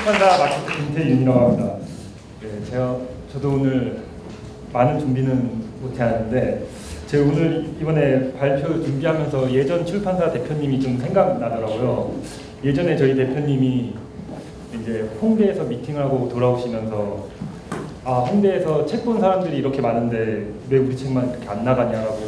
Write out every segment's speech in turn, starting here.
출판사 마케팅 김태윤이라고 합니다. 네, 저도 오늘 많은 준비는 못해왔는데 제가 오늘 이번에 발표 준비하면서 예전 출판사 대표님이 좀 생각나더라고요. 예전에 저희 대표님이 이제 홍대에서 미팅을 하고 돌아오시면서 홍대에서 책 본 사람들이 이렇게 많은데 왜 우리 책만 이렇게 안 나가냐라고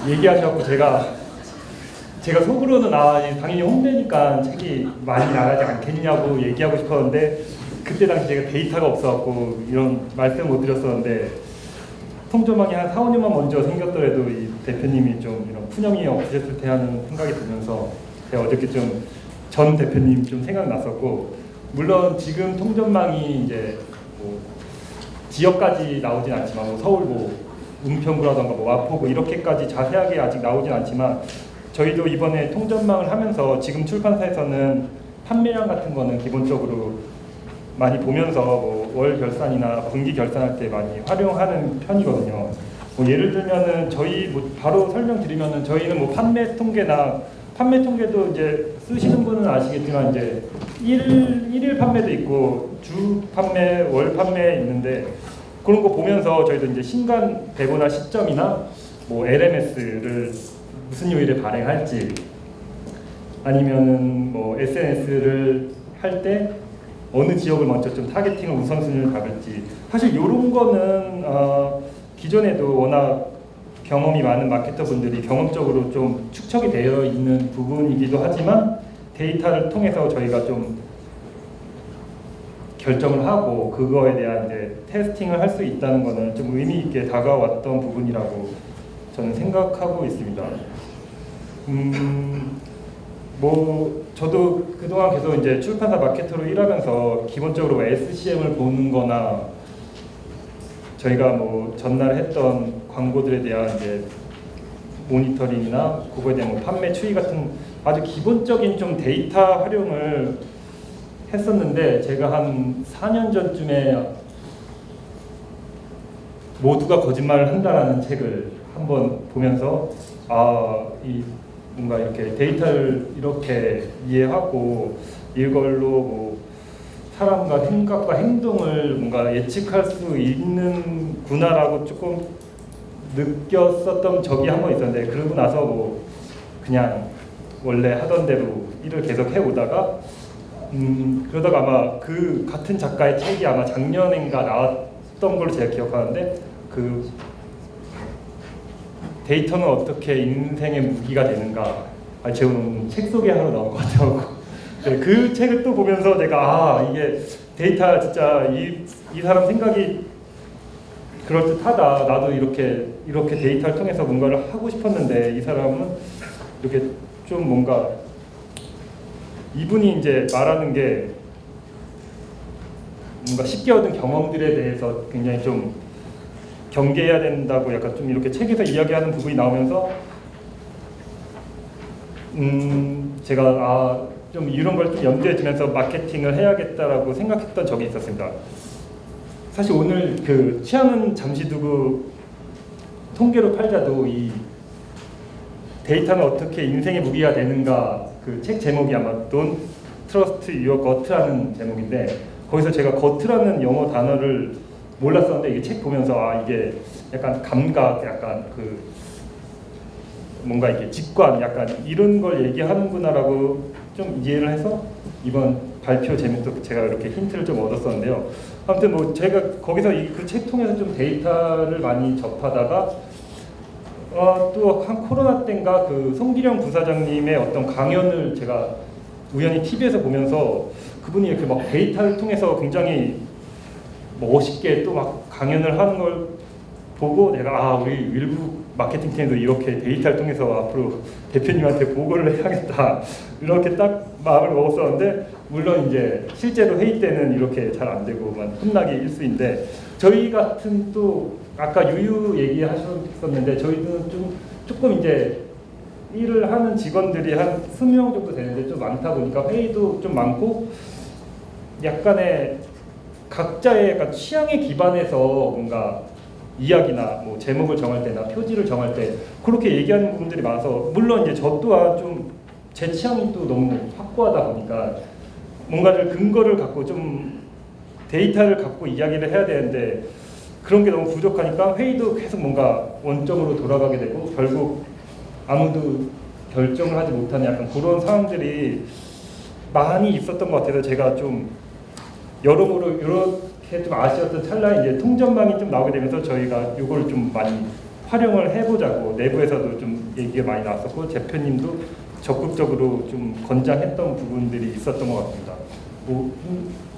얘기하셔서 제가 속으로는 당연히 홍대니까 책이 많이 나가지 않겠냐고 얘기하고 싶었는데 그때 당시 제가 데이터가 없어갖고 이런 말씀 못 드렸었는데 통조망이 한 4, 5년만 먼저 생겼더라도 이 대표님이 좀 이런 푸념이 없으셨을 테 하는 생각이 들면서 제가 어저께 좀 전 대표님 좀 생각났었고, 물론 지금 통전망이 이제 뭐 지역까지 나오진 않지만 뭐 서울 뭐 은평구라던가 뭐 마포구 이렇게까지 자세하게 아직 나오진 않지만 저희도 이번에 통전망을 하면서 지금 출판사에서는 판매량 같은 거는 기본적으로 많이 보면서 뭐 월 결산이나 분기 결산할 때 많이 활용하는 편이거든요. 뭐 예를 들면은 저희 뭐 바로 설명드리면은 저희는 뭐 판매 통계도 이제 쓰시는 분은 아시겠지만 이제 일일 판매도 있고 주 판매, 월 판매 있는데 그런 거 보면서 저희도 이제 신간 배보나 시점이나 뭐 LMS를 무슨 요일에 발행할지 아니면은 뭐 SNS를 할 때 어느 지역을 먼저 좀 타겟팅을 우선순위를 잡을지, 사실 이런 거는 기존에도 워낙 경험이 많은 마케터 분들이 경험적으로 좀 축적이 되어 있는 부분이기도 하지만 데이터를 통해서 저희가 좀 결정을 하고 그거에 대한 이제 테스팅을 할 수 있다는 거는 좀 의미 있게 다가왔던 부분이라고 저는 생각하고 있습니다. 뭐 저도 그동안 계속 이제 출판사 마케터로 일하면서 기본적으로 SCM을 보는 거나 저희가 뭐 전날 했던 광고들에 대한 이제 모니터링이나 그거에 대한 뭐 판매 추이 같은 아주 기본적인 좀 데이터 활용을 했었는데, 제가 한 4년 전쯤에 모두가 거짓말을 한다라는 책을 한번 보면서 이 뭔가 이렇게 데이터를 이렇게 이해하고 이걸로 뭐 사람과 생각과 행동을 뭔가 예측할 수 있는구나라고 조금 느꼈었던 적이 한 번 있었는데, 그러고 나서 뭐 그냥 원래 하던 대로 일을 계속 해오다가 그러다가 아마 그 같은 작가의 책이 아마 작년인가 나왔던 걸로 제가 기억하는데, 그 데이터는 어떻게 인생의 무기가 되는가, 제가 오늘 책 소개하러 나온 것 같아요. 네, 그 책을 또 보면서 내가 이게 데이터 진짜 이 사람 생각이 그럴듯하다. 나도 이렇게 데이터를 통해서 뭔가를 하고 싶었는데 이 사람은 이렇게 좀 뭔가 이분이 이제 말하는 게 뭔가 쉽게 얻은 경험들에 대해서 굉장히 좀 경계해야 된다고 약간 좀 이렇게 책에서 이야기하는 부분이 나오면서 제가 좀 이런 걸 좀 염두에 두면서 마케팅을 해야겠다라고 생각했던 적이 있었습니다. 사실 오늘 그 취향은 잠시 두고 통계로 팔자도 이 데이터는 어떻게 인생의 무기가 되는가, 그 책 제목이 아마 Don't Trust Your Gut라는 제목인데, 거기서 제가 gut라는 영어 단어를 몰랐었는데 이게 책 보면서 이게 약간 감각, 약간 그 뭔가 이게 직관, 약간 이런 걸 얘기하는구나라고 좀 이해를 해서 이번 발표 제목도 제가 이렇게 힌트를 좀 얻었었는데요. 아무튼 뭐 제가 거기서 그 책 통해서 좀 데이터를 많이 접하다가 또 한 코로나 때인가 그 송기령 부사장님의 어떤 강연을 제가 우연히 TV에서 보면서 그분이 이렇게 막 데이터를 통해서 굉장히 멋있게 또 막 강연을 하는 걸 보고 내가 우리 윌북 마케팅 팀도 이렇게 데이터를 통해서 앞으로 대표님한테 보고를 해야겠다 이렇게 딱 마음을 먹었었는데, 물론 이제 실제로 회의 때는 이렇게 잘 안 되고만 혼나기 일쑤인데, 저희 같은 또 아까 유유 얘기하셨었는데 저희는 조금 이제 일을 하는 직원들이 한 20명 정도 되는데 좀 많다 보니까 회의도 좀 많고 약간의 각자의 약간 취향에 기반해서 뭔가 이야기나 뭐 제목을 정할 때나 표지를 정할 때 그렇게 얘기하는 부분들이 많아서, 물론 이제 저 또한 좀 제 취향이 또 너무 확고하다 보니까 뭔가를 근거를 갖고 좀 데이터를 갖고 이야기를 해야 되는데 그런 게 너무 부족하니까 회의도 계속 뭔가 원점으로 돌아가게 되고 결국 아무도 결정을 하지 못하는 약간 그런 상황들이 많이 있었던 것 같아서 제가 좀 여러모로 이렇게 좀 아쉬웠던 찰나에 이제 통전망이 좀 나오게 되면서 저희가 이걸 좀 많이 활용을 해보자고 내부에서도 좀 얘기가 많이 나왔었고 대표님도 적극적으로 좀 권장했던 부분들이 있었던 것 같습니다. 뭐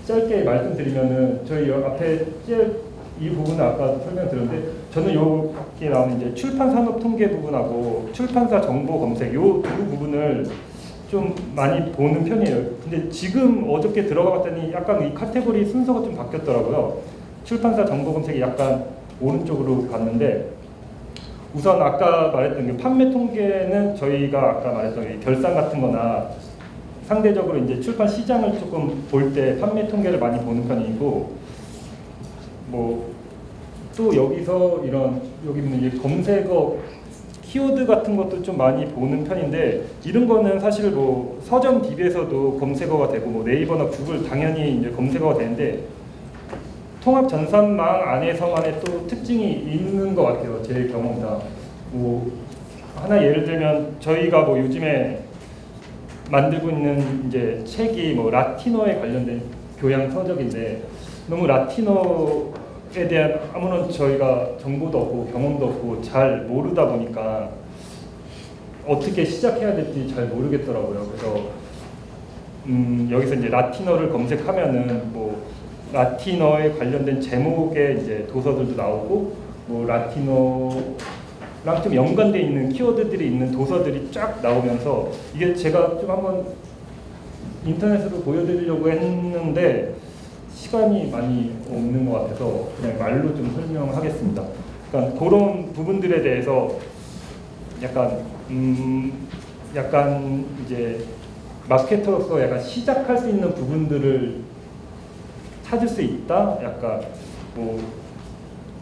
짧게 말씀드리면은 저희 앞에 이 부분은 아까 설명드렸는데 저는 여기 나오는 이제 출판 산업 통계 부분하고 출판사 정보 검색 요 두 부분을 좀 많이 보는 편이에요. 근데 지금 어저께 들어가 봤더니 약간 이 카테고리 순서가 좀 바뀌었더라고요. 출판사 정보 검색이 약간 오른쪽으로 갔는데 우선 아까 말했던 게 판매 통계는 저희가 아까 말했던 이 결산 같은 거나 상대적으로 이제 출판 시장을 조금 볼 때 판매 통계를 많이 보는 편이고 뭐 또 여기서 이런 여기 있는 이제 검색어 키워드 같은 것도 좀 많이 보는 편인데 이런 거는 사실 뭐 서점 DB에서도 검색어가 되고 뭐 네이버나 구글 당연히 이제 검색어가 되는데 통합 전산망 안에서만의 또 특징이 있는 것 같아요. 제 경험상 뭐 하나 예를 들면 저희가 뭐 요즘에 만들고 있는 이제 책이 뭐 라틴어에 관련된 교양 서적인데 너무 라틴어에 대한 아무런 저희가 정보도 없고 경험도 없고 잘 모르다 보니까 어떻게 시작해야 될지 잘 모르겠더라고요. 그래서 여기서 이제 라틴어를 검색하면은 뭐 라틴어에 관련된 제목의 이제 도서들도 나오고 뭐 라틴어랑 좀 연관돼 있는 키워드들이 있는 도서들이 쫙 나오면서 이게 제가 좀 한번 인터넷으로 보여드리려고 했는데 시간이 많이 없는 것 같아서 그냥 말로 좀 설명하겠습니다. 그러니까 그런 부분들에 대해서 약간 이제 마케터로서 약간 시작할 수 있는 부분들을 찾을 수 있다. 약간 뭐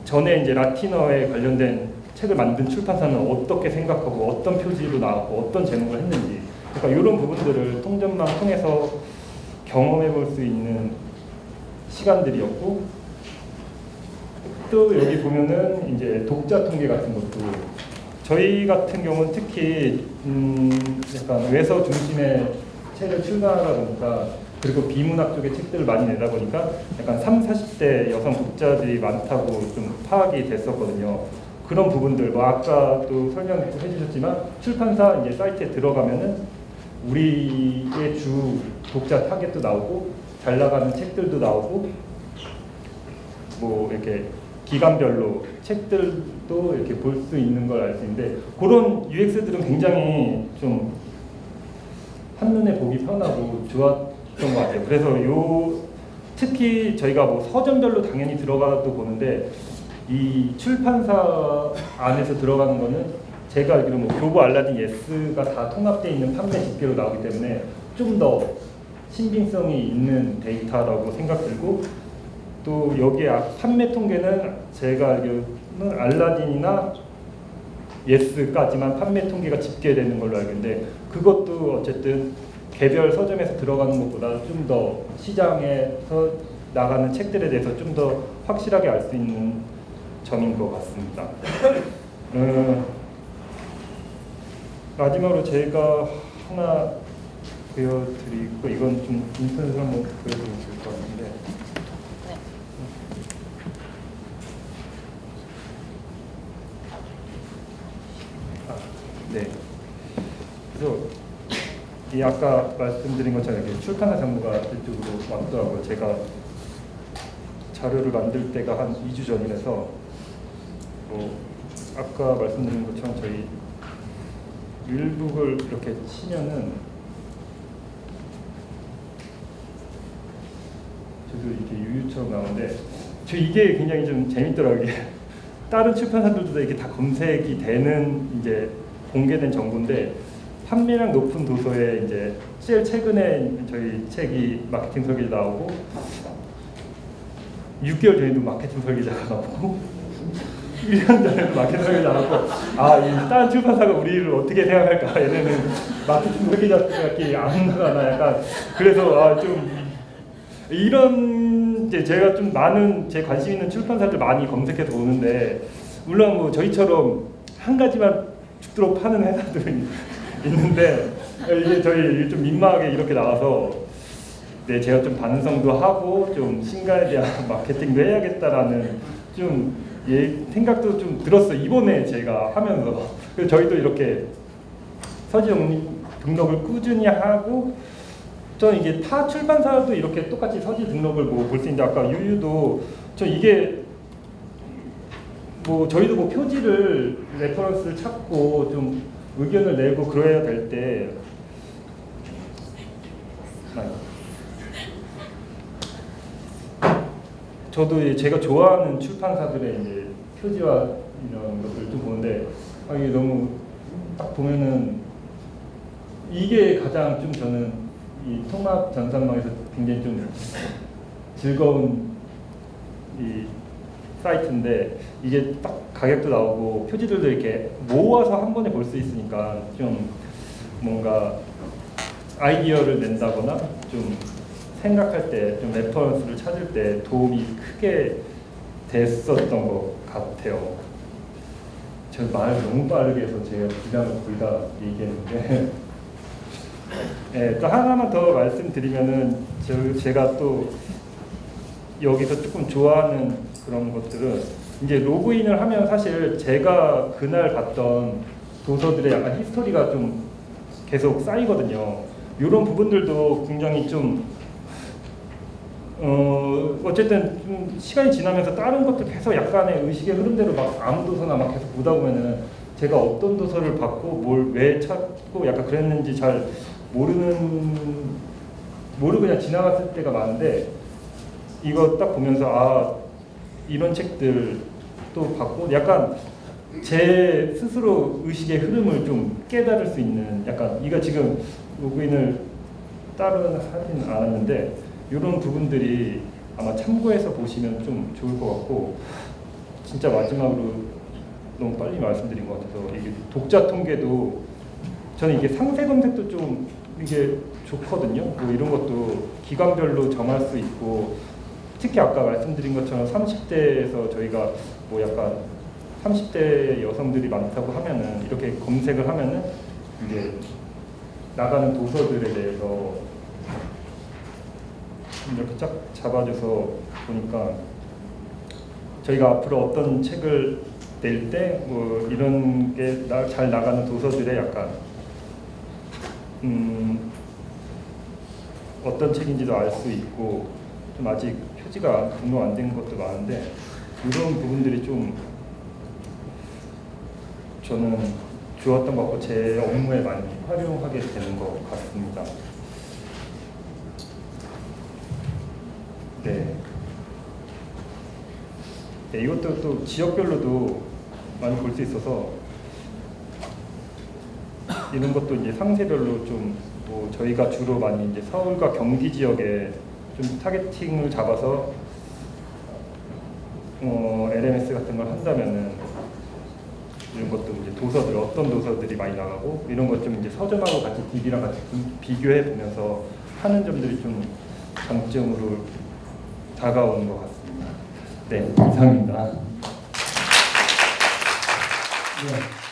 전에 이제 라틴어에 관련된 책을 만든 출판사는 어떻게 생각하고 어떤 표지로 나왔고 어떤 제목을 했는지, 그러니까 이런 부분들을 통전망 통해서 경험해 볼 수 있는 시간들이었고, 또 여기 보면은 이제 독자 통계 같은 것도 저희 같은 경우는 특히 약간 외서 중심의 책을 출간하다 보니까 그리고 비문학 쪽의 책들을 많이 내다 보니까 약간 30, 40대 여성 독자들이 많다고 좀 파악이 됐었거든요. 그런 부분들 뭐 아까도 설명해 주셨지만 출판사 이제 사이트에 들어가면은 우리의 주 독자 타겟도 나오고 잘 나가는 책들도 나오고 뭐 이렇게 기간별로 책들도 이렇게 볼 수 있는 걸 알 수 있는데 그런 UX들은 굉장히 좀 한눈에 보기 편하고 좋았던 것 같아요. 그래서 특히 저희가 뭐 서점별로 당연히 들어가도 보는데 이 출판사 안에서 들어가는 거는 제가 알기로 뭐 교보, 알라딘, 예스가 다 통합되어 있는 판매 집계로 나오기 때문에 좀 더 신빙성이 있는 데이터라고 생각들고, 또 여기에 판매 통계는 제가 알기로는 알라딘이나 예스까지만 판매 통계가 집계되는 걸로 알고 있는데 그것도 어쨌든 개별 서점에서 들어가는 것보다 좀 더 시장에서 나가는 책들에 대해서 좀 더 확실하게 알 수 있는 점인 것 같습니다. 마지막으로 제가 하나 보여드리고 이건 좀 인터넷으로 한번 보여드리면 좋을 것 같은데, 네. 그래서 이 아까 말씀드린 것처럼 이렇게 출판사 정보가 이쪽으로 왔더라고요. 제가 자료를 만들 때가 한 2주 전이라서 뭐 아까 말씀드린 것처럼 저희 윌북을 이렇게 치면은 저도 이렇게 유유처럼 나오는데 이게 굉장히 좀 재밌더라고요. 다른 출판사들도 이렇게 다 검색이 되는 이제 공개된 정보인데 판매량 높은 도서에 이제 제일 최근에 저희 책이 마케팅 설계자 나오고 6개월 전에도 마케팅 설계자가 나오고 1년 전에도 마케팅 설계자 나오고 이 다른 출판사가 우리를 어떻게 생각할까, 얘네는 마케팅 설계자들끼리 안 나가나 약간 그래서 좀 이런 이제 제가 좀 많은 제 관심 있는 출판사들 많이 검색해서 오는데 물론 뭐 저희처럼 한 가지만 죽도록 파는 회사들이 있는데 이게 저희 좀 민망하게 이렇게 나와서 네 제가 좀 반성도 하고 좀 신간에 대한 마케팅도 해야겠다라는 좀 생각도 좀 들었어요. 이번에 제가 하면서 그래서 저희도 이렇게 서지 등록을 꾸준히 하고 저는 이게 타 출판사도 이렇게 똑같이 서지 등록을 뭐 볼 수 있는데 아까 유유도 저 이게 뭐 저희도 뭐 표지를 레퍼런스를 찾고 좀 의견을 내고 그래야 될 때 저도 제가 좋아하는 출판사들의 이제 표지와 이런 것들 좀 보는데 이게 너무 딱 보면은 이게 가장 좀 저는 이 통합 전산망에서 굉장히 좀 즐거운 이 사이트인데 이게 딱 가격도 나오고 표지들도 이렇게 모아서 한 번에 볼 수 있으니까 좀 뭔가 아이디어를 낸다거나 좀 생각할 때 좀 레퍼런스를 찾을 때 도움이 크게 됐었던 것 같아요. 저 말을 너무 빠르게 해서 제가 분량을 거의 다 얘기했는데 네, 또 하나만 더 말씀드리면은 제가 또 여기서 조금 좋아하는 그런 것들은 이제 로그인을 하면 사실 제가 그날 봤던 도서들의 약간 히스토리가 좀 계속 쌓이거든요. 이런 부분들도 굉장히 좀 어쨌든 좀 시간이 지나면서 다른 것도 계속 약간의 의식의 흐름대로 막 아무 도서나 막 계속 보다 보면은 제가 어떤 도서를 봤고 뭘 왜 찾고 약간 그랬는지 잘 모르고 그냥 지나갔을 때가 많은데 이거 딱 보면서 아 이런 책들 또 봤고 약간 제 스스로 의식의 흐름을 좀 깨달을 수 있는 약간 이거 지금 로그인을 따로 하진 않았는데 이런 부분들이 아마 참고해서 보시면 좀 좋을 것 같고 진짜 마지막으로 너무 빨리 말씀드린 것 같아서 이게 독자 통계도 저는 이게 상세 검색도 좀 이게 좋거든요. 뭐 이런 것도 기관별로 정할 수 있고 특히 아까 말씀드린 것처럼 30대에서 저희가 뭐 약간 30대 여성들이 많다고 하면은 이렇게 검색을 하면은 이제 나가는 도서들에 대해서 이렇게 쫙 잡아줘서 보니까 저희가 앞으로 어떤 책을 낼 때 뭐 이런 게 잘 나가는 도서들의 약간 어떤 책인지도 알 수 있고 좀 아직 표지가 등록 안 된 것도 많은데 이런 부분들이 좀 저는 좋았던 것 같고 제 업무에 많이 활용하게 되는 것 같습니다. 네. 네, 이것도 또 지역별로도 많이 볼 수 있어서 이런 것도 이제 상세별로 좀 뭐 저희가 주로 많이 이제 서울과 경기 지역에 좀 타겟팅을 잡아서 LMS 같은 걸 한다면은 이런 것도 이제 도서들 어떤 도서들이 많이 나가고 이런 것 좀 이제 서점하고 같이 DB랑 같이 비교해 보면서 하는 점들이 좀 장점으로 다가오는 것 같습니다. 네, 이상입니다. 네.